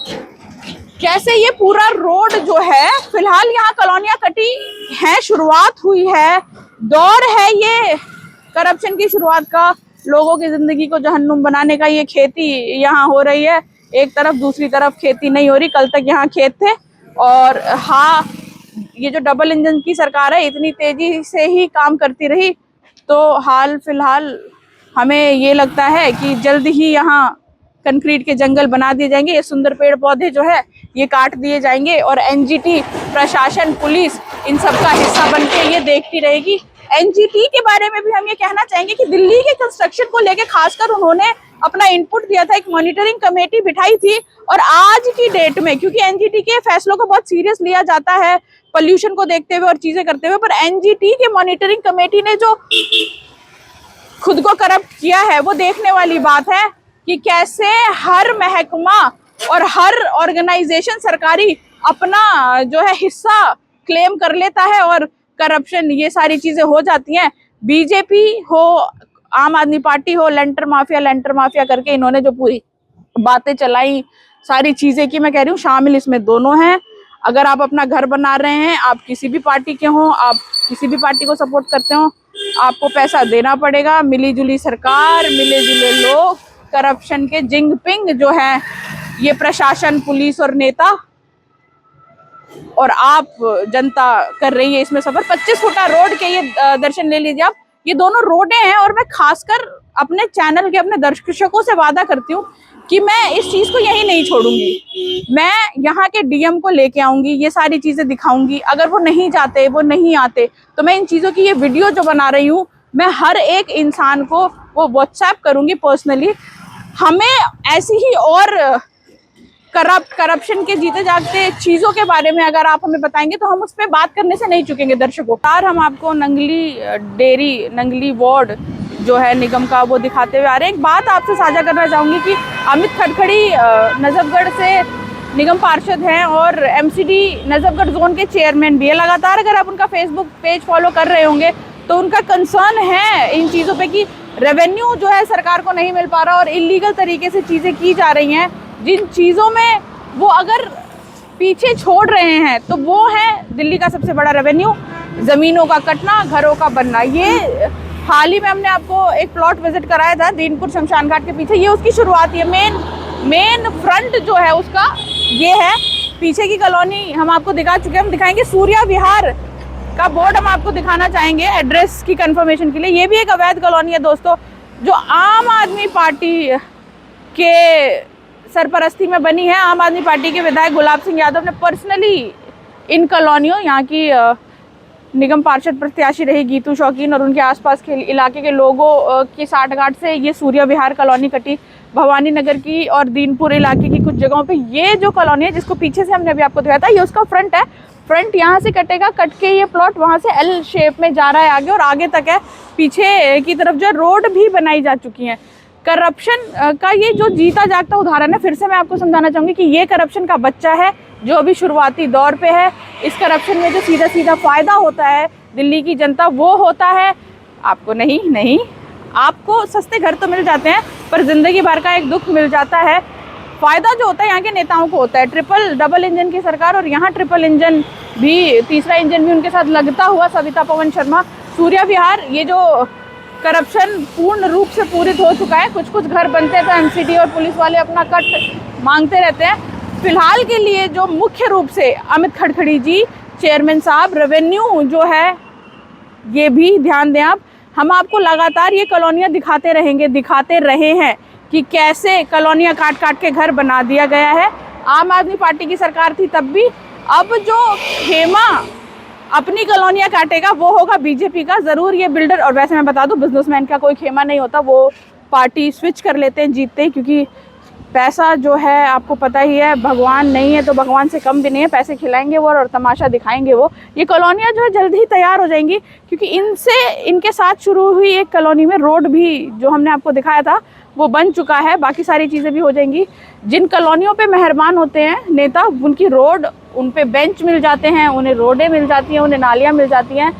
Speaker 2: कैसे ये पूरा रोड जो है फिलहाल यहाँ कॉलोनियां कटी है, शुरुआत हुई है, दौर है ये करप्शन की शुरुआत का। लोगों की जिंदगी को जहन्नुम बनाने का ये खेती यहाँ हो रही है एक तरफ, दूसरी तरफ खेती नहीं हो रही। कल तक यहाँ खेत थे। और हाँ, ये जो डबल इंजन की सरकार है इतनी तेजी से ही काम करती रही तो हाल फिलहाल हमें ये लगता है कि जल्द ही यहाँ कंक्रीट के जंगल बना दिए जाएंगे। ये सुंदर पेड़ पौधे जो है ये काट दिए जाएंगे और एनजीटी, प्रशासन, पुलिस इन सब का हिस्सा बनके ये देखती रहेगी। एनजीटी के बारे में भी हम ये कहना चाहेंगे कि दिल्ली के कंस्ट्रक्शन को लेके खासकर उन्होंने अपना इनपुट दिया था, एक मॉनिटरिंग कमेटी बिठाई थी। और आज की डेट में, क्योंकि एनजीटी के फैसलों को बहुत सीरियस लिया जाता है पोल्यूशन को देखते हुए और चीजें करते हुए, पर एनजीटी के मॉनिटरिंग कमेटी ने जो खुद को करप्ट किया है वो देखने वाली बात है कि कैसे हर महकमा और हर ऑर्गेनाइजेशन सरकारी अपना जो है हिस्सा क्लेम कर लेता है और करप्शन, ये सारी चीजें हो जाती हैं। बीजेपी हो, आम आदमी पार्टी हो, लेंटर माफिया करके इन्होंने जो पूरी बातें चलाई, सारी चीजें की मैं कह रही हूँ शामिल इसमें दोनों हैं। अगर आप अपना घर बना रहे हैं, आप किसी भी पार्टी के हों, आप किसी भी पार्टी को सपोर्ट करते हो, आपको पैसा देना पड़ेगा। मिली जुली सरकार, मिले जुले लोग, करप्शन के जिंग पिंग जो है ये प्रशासन, पुलिस और नेता, और आप जनता कर रही है इसमें सफर। 25 फुटा रोड के ये दर्शन ले लीजिए आप, ये दोनों रोडें हैं। और मैं खासकर अपने चैनल के अपने दर्शकों से वादा करती हूँ कि मैं इस चीज को यही नहीं छोड़ूंगी। मैं यहाँ के डीएम को लेके आऊंगी, ये सारी चीजें दिखाऊंगी। अगर वो नहीं जाते, वो नहीं आते, तो मैं इन चीजों की ये वीडियो जो बना रही हूँ मैं हर एक इंसान को वो व्हाट्सएप करूंगी पर्सनली। हमें ऐसी ही और करप्शन के जीते जागते चीजों के बारे में अगर आप हमें बताएंगे तो हम उस पर बात करने से नहीं चुकेंगे दर्शकों। यार, हम आपको नंगली डेयरी, नंगली वार्ड जो है निगम का, वो दिखाते हुए आ रहे हैं। एक बात आपसे साझा करना चाहूंगी कि अमित खड़खड़ी नजफगढ़ से निगम पार्षद हैं और एमसीडी नजफगढ़ जोन के चेयरमैन भी है। लगातार अगर आप उनका फेसबुक पेज फॉलो कर रहे होंगे तो उनका कंसर्न है इन चीज़ों पे कि रेवेन्यू जो है सरकार को नहीं मिल पा रहा और इलीगल तरीके से चीज़ें की जा रही हैं। जिन चीज़ों में वो अगर पीछे छोड़ रहे हैं तो वो है दिल्ली का सबसे बड़ा रेवेन्यू, जमीनों का कटना, घरों का बनना। ये हाल ही में हमने आपको एक प्लॉट विजिट कराया था दीनपुर शमशान घाट के पीछे, ये उसकी शुरुआत है। मेन फ्रंट जो है उसका ये है। पीछे की कॉलोनी हम आपको दिखा चुके हैं, हम दिखाएंगे सूर्या विहार का बोर्ड हम आपको दिखाना चाहेंगे एड्रेस की कंफर्मेशन के लिए। ये भी एक अवैध कॉलोनी है दोस्तों, जो आम आदमी पार्टी के सरपरस्ती में बनी है। आम आदमी पार्टी के विधायक गुलाब सिंह यादव ने पर्सनली इन कॉलोनियों, यहाँ की निगम पार्षद प्रत्याशी रही गीतू शौकीन और उनके आसपास के इलाके के लोगों की साठगांठ से ये सूर्या विहार कॉलोनी कटी। भवानी नगर की और दीनपुर इलाके की कुछ जगहों पे ये जो कॉलोनी है, जिसको पीछे से हमने अभी आपको दिखाया था, ये उसका फ्रंट है। फ्रंट यहाँ से कटेगा, कट के ये प्लॉट वहाँ से एल शेप में जा रहा है आगे और आगे तक है। पीछे की तरफ जो रोड भी बनाई जा चुकी है। करप्शन का ये जो जीता जागता उदाहरण है। फिर से मैं आपको समझाना चाहूँगी कि ये करप्शन का बच्चा है जो अभी शुरुआती दौर पे है। इस करप्शन में जो सीधा सीधा फ़ायदा होता है दिल्ली की जनता, वो होता है आपको नहीं, आपको सस्ते घर तो मिल जाते हैं पर ज़िंदगी भर का एक दुख मिल जाता है। फ़ायदा जो होता है यहाँ के नेताओं को होता है। डबल इंजन की सरकार, और यहाँ ट्रिपल इंजन भी, तीसरा इंजन भी उनके साथ लगता हुआ सविता पवन शर्मा। सूर्या विहार, ये जो करप्शन पूर्ण रूप से पूरित हो चुका है। कुछ घर बनते हैं तो एमसीडी और पुलिस वाले अपना कट मांगते रहते हैं। फिलहाल के लिए जो मुख्य रूप से अमित खड़खड़ी जी, चेयरमैन साहब, रेवेन्यू जो है, ये भी ध्यान दें आप। हम आपको लगातार ये कॉलोनियाँ दिखाते रहे हैं कि कैसे कॉलोनियाँ काट के घर बना दिया गया है। आम आदमी पार्टी की सरकार थी तब भी। अब जो खेमा अपनी कॉलोनियाँ काटेगा वो होगा बीजेपी का ज़रूर। ये बिल्डर, और वैसे मैं बता दूं, बिजनेसमैन का कोई खेमा नहीं होता, वो पार्टी स्विच कर लेते हैं जीतते ही, क्योंकि पैसा जो है आपको पता ही है, भगवान नहीं है तो भगवान से कम भी नहीं है। पैसे खिलाएंगे वो और तमाशा दिखाएंगे वो। ये कॉलोनियाँ जो है जल्द ही तैयार हो जाएंगी, क्योंकि इनके साथ शुरू हुई एक कॉलोनी में रोड भी जो हमने आपको दिखाया था वो बन चुका है। बाकी सारी चीज़ें भी हो जाएंगी। जिन कॉलोनियों पे मेहरबान होते हैं नेता, उनकी रोड, उन पे बेंच मिल जाते हैं, उन्हें रोडें मिल जाती हैं, उन्हें नालियाँ मिल जाती हैं।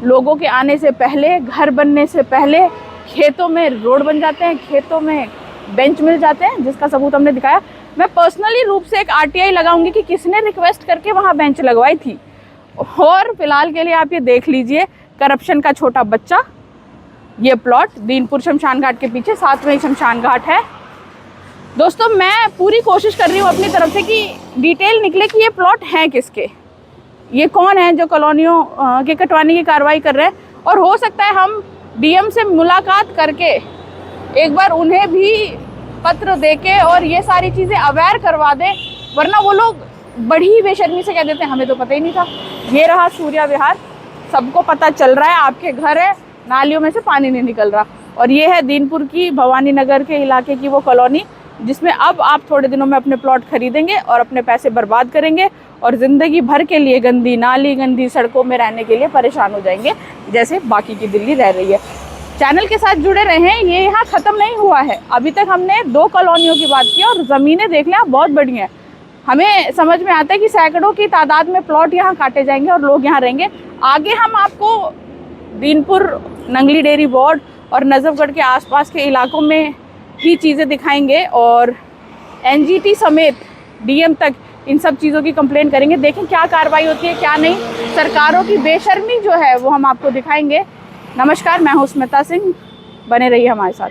Speaker 2: लोगों के आने से पहले, घर बनने से पहले खेतों में रोड बन जाते हैं, खेतों में बेंच मिल जाते हैं, जिसका सबूत हमने दिखाया। मैं पर्सनली रूप से एक आरटीआई लगाऊंगी कि किसने रिक्वेस्ट करके वहाँ बेंच लगवाई थी। और फिलहाल के लिए आप ये देख लीजिए, करप्शन का छोटा बच्चा, ये प्लॉट दीनपुर शमशान घाट के पीछे, साथ में ही शमशान घाट है। दोस्तों, मैं पूरी कोशिश कर रही हूँ अपनी तरफ से कि डिटेल निकले कि ये प्लॉट हैं किसके, ये कौन है जो कॉलोनियों के कटवाने की कार्रवाई कर रहे हैं। और हो सकता है हम डीएम से मुलाकात करके एक बार उन्हें भी पत्र देके और ये सारी चीज़ें अवेयर करवा दें, वरना वो लोग बड़ी बेशर्मी से कह देते हैं हमें तो पता ही नहीं था। ये रहा सूर्या विहार, सबको पता चल रहा है, आपके घर है, नालियों में से पानी नहीं निकल रहा। और ये है दीनपुर की, भवानी नगर के इलाके की वो कॉलोनी, जिसमें अब आप थोड़े दिनों में अपने प्लॉट खरीदेंगे और अपने पैसे बर्बाद करेंगे और ज़िंदगी भर के लिए गंदी नाली, गंदी सड़कों में रहने के लिए परेशान हो जाएंगे, जैसे बाकी की दिल्ली रह रही है। चैनल के साथ जुड़े रहें, ये यहाँ ख़त्म नहीं हुआ है। अभी तक हमने 2 कॉलोनियों की बात की और ज़मीनें देख लें आप, बहुत बड़ी हैं। हमें समझ में आता है कि सैकड़ों की तादाद में प्लॉट यहाँ काटे जाएंगे और लोग यहाँ रहेंगे। आगे हम आपको दीनपुर, नंगली डेयरी वार्ड और नजफगढ़ के आसपास के इलाकों में ही चीज़ें दिखाएंगे और एनजीटी समेत डीएम तक इन सब चीज़ों की कंप्लेन करेंगे। देखें क्या कार्रवाई होती है, क्या नहीं। सरकारों की बेशर्मी जो है वो हम आपको दिखाएंगे। नमस्कार, मैं हूं स्मिता सिंह, बने रहिए हमारे साथ।